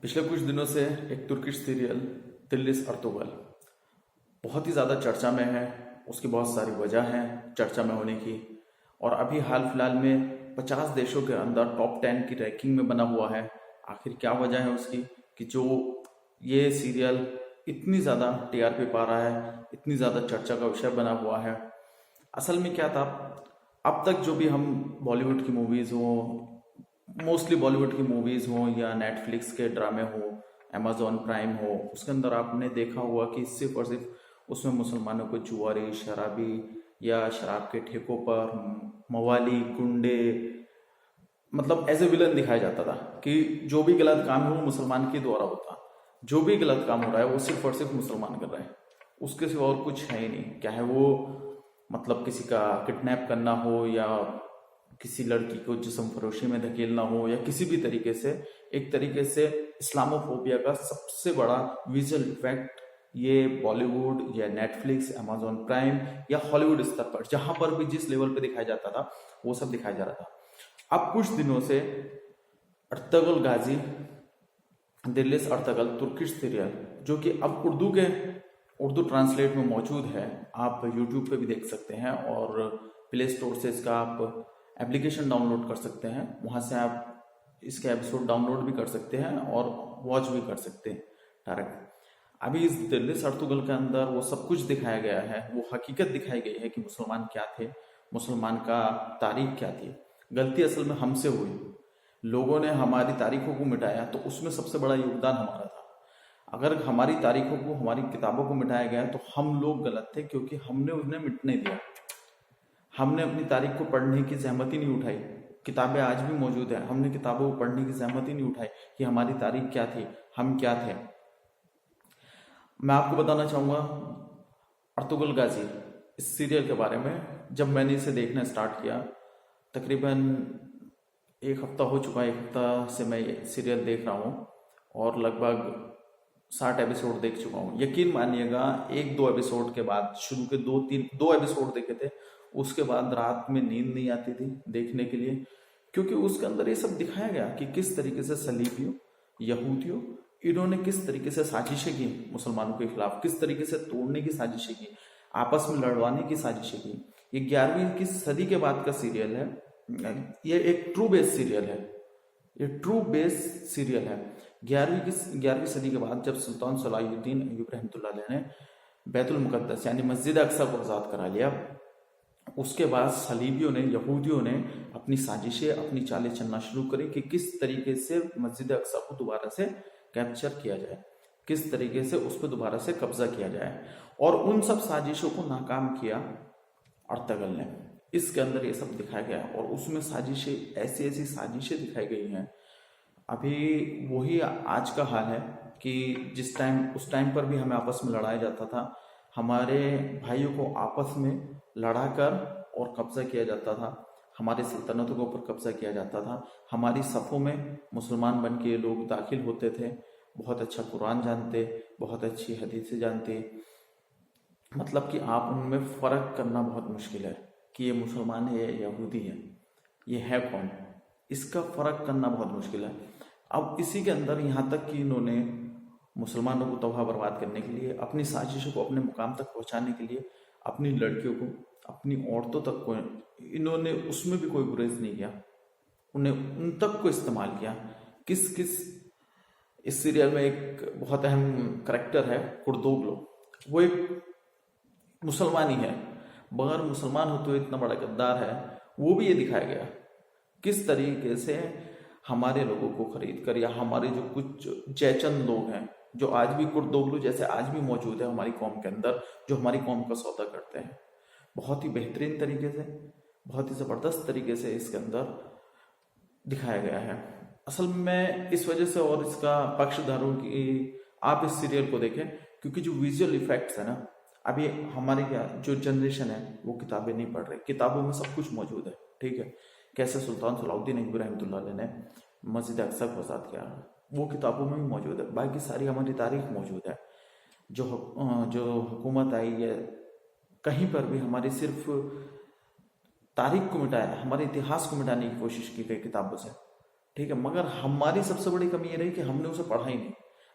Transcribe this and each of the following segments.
पिछले कुछ दिनों से एक तुर्किश सीरियल दिल्लिस अर्तुगल बहुत ही ज़्यादा चर्चा में है। उसकी बहुत सारी वजह हैं चर्चा में होने की। और अभी हाल फिलहाल में 50 देशों के अंदर टॉप 10 की रैंकिंग में बना हुआ है। आखिर क्या वजह है उसकी कि जो ये सीरियल इतनी ज़्यादा टीआरपी पा रहा है, इतनी ज़्यादा चर्चा का विषय बना हुआ है। असल में क्या था, अब तक जो भी हम बॉलीवुड की मूवीज़ हो, मोस्टली बॉलीवुड की मूवीज हो या नेटफ्लिक्स के ड्रामे हो, अमेजॉन प्राइम हो, उसके अंदर आपने देखा हुआ कि सिर्फ और सिर्फ उसमें मुसलमानों को जुआरी, शराबी या शराब के ठेकों पर मवाली, गुंडे, मतलब एज ए विलन दिखाया जाता था कि जो भी गलत काम है वो मुसलमान के द्वारा होता। जो भी गलत काम हो रहा है वो सिर्फ और सिर्फ मुसलमान कर रहा है, उसके सिवा और कुछ है ही नहीं। क्या है वो, मतलब किसी का किडनैप करना हो या किसी लड़की को जिस्म फरोशी में धकेलना हो या किसी भी तरीके से, एक तरीके से इस्लामोफोबिया का सबसे बड़ा विजुअल इफेक्ट ये बॉलीवुड या नेटफ्लिक्स, अमेजॉन प्राइम या हॉलीवुड स्तर पर जहां पर भी जिस लेवल पे दिखाया जाता था वो सब दिखाया जा रहा था। अब कुछ दिनों से अर्तगल गाजी, दिल्लिस अर्तगल तुर्किश सीरियल, जो कि अब उर्दू ट्रांसलेट में मौजूद है, आप यूट्यूब पे भी देख सकते हैं और प्ले स्टोर से इसका आप एप्लीकेशन डाउनलोड कर सकते हैं। वहाँ से आप इसके एपिसोड डाउनलोड भी कर सकते हैं और वॉच भी कर सकते हैं डायरेक्ट। अभी इस दिल्लिस अर्तुगल के अंदर वो सब कुछ दिखाया गया है, वो हकीकत दिखाई गई है कि मुसलमान क्या थे, मुसलमान का तारीख क्या थी। गलती असल में हमसे हुई, लोगों ने हमारी तारीखों को मिटाया, तो उसमें सबसे बड़ा योगदान हमारा था। अगर हमारी तारीखों को, हमारी किताबों को मिटाया गया तो हम लोग गलत थे, क्योंकि हमने उन्हें मिटने दिया। हमने अपनी तारीख को पढ़ने की जहमत ही नहीं उठाई। किताबें आज भी मौजूद है, हमने किताबों को पढ़ने की जहमत ही नहीं उठाई कि हमारी तारीख क्या थी, हम क्या थे। मैं आपको बताना चाहूंगा अर्तुगल गाजी इस सीरियल के बारे में। जब मैंने इसे देखना स्टार्ट किया, तकरीबन एक हफ्ता हो चुका है, एक हफ्ता से मैं ये सीरियल देख रहा हूँ और लगभग 60 एपिसोड देख चुका हूँ। यकीन मानिएगा, एक दो एपिसोड के बाद, शुरू के दो एपिसोड देखे थे, उसके बाद रात में नींद नहीं आती थी देखने के लिए, क्योंकि उसके अंदर ये सब दिखाया गया कि किस तरीके से सलीबियों, यहूदियों, इन्होंने किस तरीके से साजिशें की मुसलमानों के खिलाफ, किस तरीके से तोड़ने की साजिशें की, आपस में लड़वाने की साजिशें की। ये 11वीं की सदी के बाद का सीरियल है। ये एक ट्रू बेस सीरियल है, ये ट्रू बेस सीरियल है। 11वीं सदी के बाद जब सुल्तान सलाहुद्दीन अय्यूब रहमतुल्लाह अलैह ने बैतुल मुकद्दस यानी मस्जिद अक्सा को आज़ाद करा लिया, उसके बाद सलीबियों ने, यहूदियों ने अपनी साजिशें, अपनी चालें चलना शुरू करी कि किस तरीके से मस्जिद अक्सा को दोबारा से कैप्चर किया जाए, किस तरीके से उस पर दोबारा से कब्जा किया जाए। और उन सब साजिशों को नाकाम किया अर्तगल ने। इसके अंदर ये सब दिखाया गया और उसमें साजिशें, ऐसी ऐसी साजिशें दिखाई गई हैं। अभी वही आज का हाल है कि उस टाइम पर भी हमें आपस में लड़ाया जाता था, हमारे भाइयों को आपस में लड़ाकर और कब्जा किया जाता था, हमारी सल्तनतों के ऊपर कब्जा किया जाता था। हमारी सफ़ों में मुसलमान बन के लोग दाखिल होते थे, बहुत अच्छा कुरान जानते, बहुत अच्छी हदीसें जानते, मतलब कि आप उनमें फ़र्क करना बहुत मुश्किल है कि ये मुसलमान है या यहूदी है, ये है कौन, इसका फ़र्क करना बहुत मुश्किल है। अब इसी के अंदर यहाँ तक कि इन्होंने मुसलमानों को तबाह बर्बाद करने के लिए, अपनी साजिशों को अपने मुकाम तक पहुँचाने के लिए, अपनी लड़कियों को, अपनी औरतों तक को इन्होंने उसमें भी कोई गुरेज नहीं किया, उन्हें उन तक को इस्तेमाल किया। किस किस इस सीरियल में एक बहुत अहम करेक्टर है कुर्दोगलो, वो एक मुसलमान ही है, मगर मुसलमान हो तो इतना बड़ा गद्दार है। वो भी ये दिखाया गया किस तरीके से हमारे लोगों को खरीद कर, या हमारे जो कुछ जयचंद लोग हैं जो आज भी कुर्दोगलू जैसे आज भी मौजूद है हमारी कौम के अंदर, जो हमारी कौम का सौदा करते हैं, बहुत ही बेहतरीन तरीके से, बहुत ही ज़बरदस्त तरीके से इसके अंदर दिखाया गया है। असल में इस वजह से और इसका पक्षधरों की आप इस सीरियल को देखें, क्योंकि जो विजुअल इफेक्ट्स है ना, अभी हमारी क्या जो जनरेशन है वो किताबें नहीं पढ़ रही, किताबों में सब कुछ मौजूद है, ठीक है, कैसे सुल्तान सलाहुद्दीन अय्यूब रहमतुल्लाह अलैह ने मस्जिद अक्सा को आज़ाद किया, वो किताबों में भी मौजूद है। बाकी सारी हमारी तारीख मौजूद है। जो हुकूमत आई है, कहीं पर भी हमारी सिर्फ तारीख को मिटाया, हमारे इतिहास को मिटाने की कोशिश की गई किताबों से। ठीक है, मगर हमारी सबसे बड़ी कमी ये रही कि हमने उसे पढ़ा ही नहीं।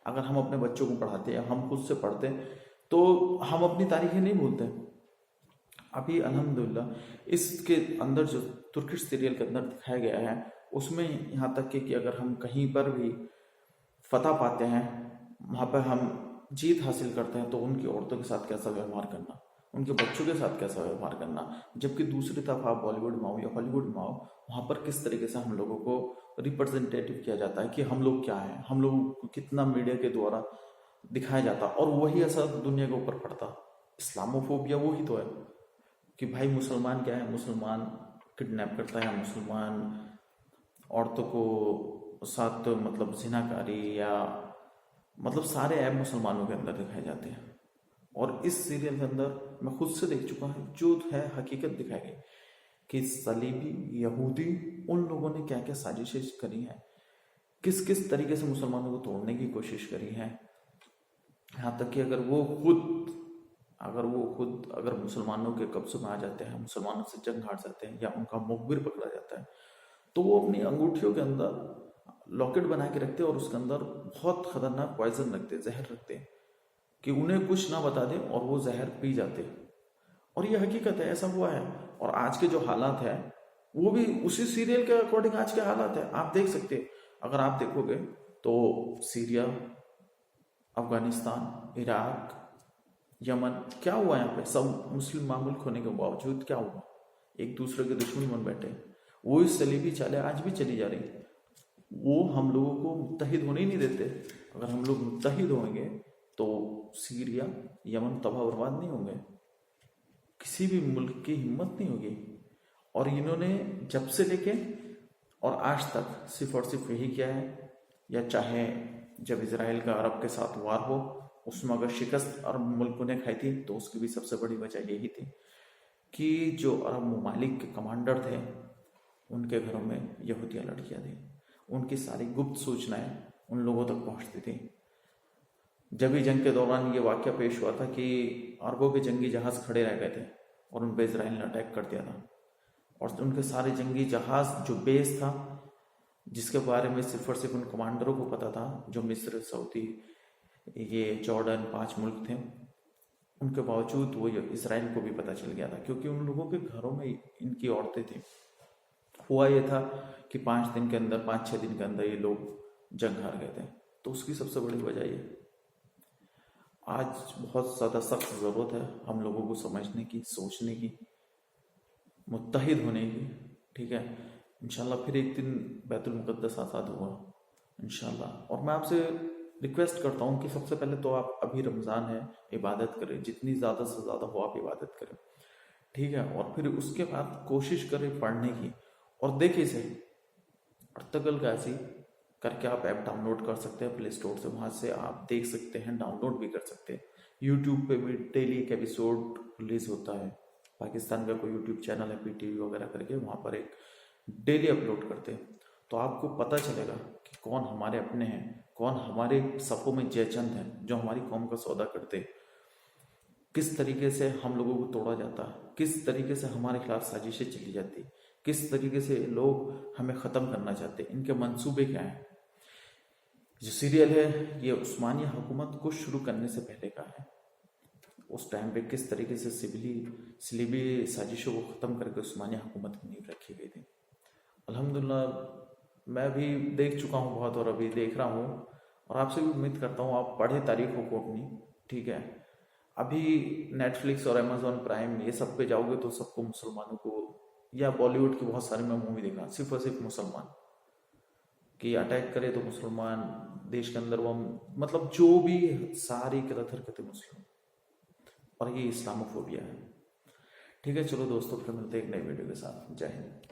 अगर हम अपने बच्चों को पढ़ाते या हम खुद से पढ़ते तो हम अपनी तारीखें नहीं भूलते। अभी अल्हम्दुलिल्लाह इसके अंदर जो तुर्किश सीरियल के अंदर दिखाया गया है उसमें यहाँ तक कि अगर हम कहीं पर भी फतह पाते हैं, वहाँ पर हम जीत हासिल करते हैं, तो उनकी औरतों के साथ कैसा व्यवहार करना, उनके बच्चों के साथ कैसा व्यवहार करना। जबकि दूसरी तरफ आप बॉलीवुड में आओ या हॉलीवुड में आओ, वहाँ पर किस तरीके से हम लोगों को रिप्रेजेंटेटिव किया जाता है कि हम लोग क्या हैं, हम लोग को कितना मीडिया के द्वारा दिखाया जाता, और वही असर दुनिया के ऊपर पड़ता। इस्लामोफोबिया वो ही तो है कि भाई मुसलमान क्या है, मुसलमान किडनैप करता है, मुसलमान औरतों को साथ मतलब जिनाकारी या मतलब सारे ऐप मुसलमानों के अंदर दिखाए जाते हैं। और इस सीरियल के अंदर मैं खुद से देख चुका हूँ, जो है हकीकत दिखाई गई कि सलीबी यहूदी उन लोगों ने क्या क्या साजिशें करी हैं, किस किस तरीके से मुसलमानों को तोड़ने की कोशिश करी है। यहाँ तक कि अगर वो खुद अगर मुसलमानों के कब्जे में आ जाते हैं, मुसलमानों से जंग हार जाते हैं या उनका मुखबिर पकड़ा जाता है, तो वो अपनी अंगूठियों के अंदर लॉकेट बना के रखते हैं और उसके अंदर बहुत खतरनाक पॉइजन रखते, जहर रखते हैं कि उन्हें कुछ ना बता दें और वो जहर पी जाते। और ये हकीकत है, ऐसा हुआ है। और आज के जो हालात है वो भी उसी सीरियल के अकॉर्डिंग आज के हालात है, आप देख सकते हैं। अगर आप देखोगे तो सीरिया, अफगानिस्तान, इराक, यमन, क्या हुआ यहाँ पे, सब मुस्लिम मुल्क होने के बावजूद क्या हुआ, एक दूसरे के दुश्मन बन बैठे। वो इस सलीबी चालें आज भी चली जा रही, वो हम लोगों को मुत्तहिद होने ही नहीं देते। अगर हम लोग मुत्तहिद होंगे तो सीरिया, यमन तबाह बर्बाद नहीं होंगे, किसी भी मुल्क की हिम्मत नहीं होगी। और इन्होंने जब से लेके और आज तक सिर्फ और सिर्फ यही किया है। या चाहे जब इजराइल का अरब के साथ वार हो, उसमें अगर शिकस्त अरब मुल्कों ने खाई थी तो उसकी भी सबसे बड़ी वजह यही थी कि जो अरब ममालिक के कमांडर थे उनके घरों में यहूदिया लड़कियां थी, उनकी सारी गुप्त सूचनाएं उन लोगों तक पहुंचती थी। जब भी जंग के दौरान ये वाक़या पेश हुआ था कि अरबों के जंगी जहाज़ खड़े रह गए थे और उन पर इसराइल ने अटैक कर दिया था, और उनके सारे जंगी जहाज़ जो बेस था जिसके बारे में सिर्फ और सिर्फ उन कमांडरों को पता था, जो मिस्र, सऊदी, ये जॉर्डन 5 मुल्क थे, उनके बावजूद वो इसराइल को भी पता चल गया था क्योंकि उन लोगों के घरों में इनकी औरतें थी। हुआ ये था कि 5 दिन के अंदर, 5-6 दिन के अंदर ये लोग जंग हार गए थे। तो उसकी सबसे बड़ी वजह ये आज बहुत ज़्यादा सख्त ज़रूरत है हम लोगों को समझने की, सोचने की, मुत्तहिद होने की। ठीक है, इंशाल्लाह फिर एक दिन बैतुल मुक़द्दस आज़ाद होगा इंशाल्लाह। और मैं आपसे रिक्वेस्ट करता हूँ कि सबसे पहले तो आप, अभी रमज़ान है, इबादत करें, जितनी ज़्यादा से ज़्यादा हो आप इबादत करें। ठीक है, और फिर उसके बाद कोशिश करें पढ़ने की। और देखिए इसे अर्तगल गाजी करके आप ऐप डाउनलोड कर सकते हैं प्ले स्टोर से, वहाँ से आप देख सकते हैं, डाउनलोड भी कर सकते हैं। यूट्यूब पे भी डेली एक एपिसोड रिलीज होता है, पाकिस्तान का कोई यूट्यूब चैनल है PTV वगैरह करके, वहाँ पर एक डेली अपलोड करते हैं। तो आपको पता चलेगा कि कौन हमारे अपने हैं, कौन हमारे सफ़ों में जयचंद हैं, जो हमारी कौम का सौदा करते हैं, किस तरीके से हम लोगों को तोड़ा जाता है, किस तरीके से हमारे खिलाफ साजिशें चली जाती, किस तरीके से लोग हमें ख़त्म करना चाहते, इनके मंसूबे क्या हैं। जो सीरियल है ये उस्मानिया हुकूमत को शुरू करने से पहले का है। उस टाइम पे किस तरीके से सिलीबी साजिशों को ख़त्म करके उस्मानिया हुकूमत की नींव रखी गई थी। अल्हम्दुलिल्लाह मैं भी देख चुका हूँ बहुत, और अभी देख रहा हूँ, और आपसे भी उम्मीद करता हूँ आप पढ़े तारीखों को अपनी। ठीक है, अभी नेटफ्लिक्स और अमेजोन प्राइम ये सब पे जाओगे तो सबको मुसलमानों को, या बॉलीवुड की बहुत सारी मैं मूवी देखा, सिर्फ और सिर्फ मुसलमान कि अटैक करे तो मुसलमान, देश के अंदर वो मतलब जो भी सारी गलत हरकतें मुस्लिम, और ये इस्लामोफोबिया है। ठीक है, चलो दोस्तों, फिर मिलते हैं एक नई वीडियो के साथ। जय हिंद।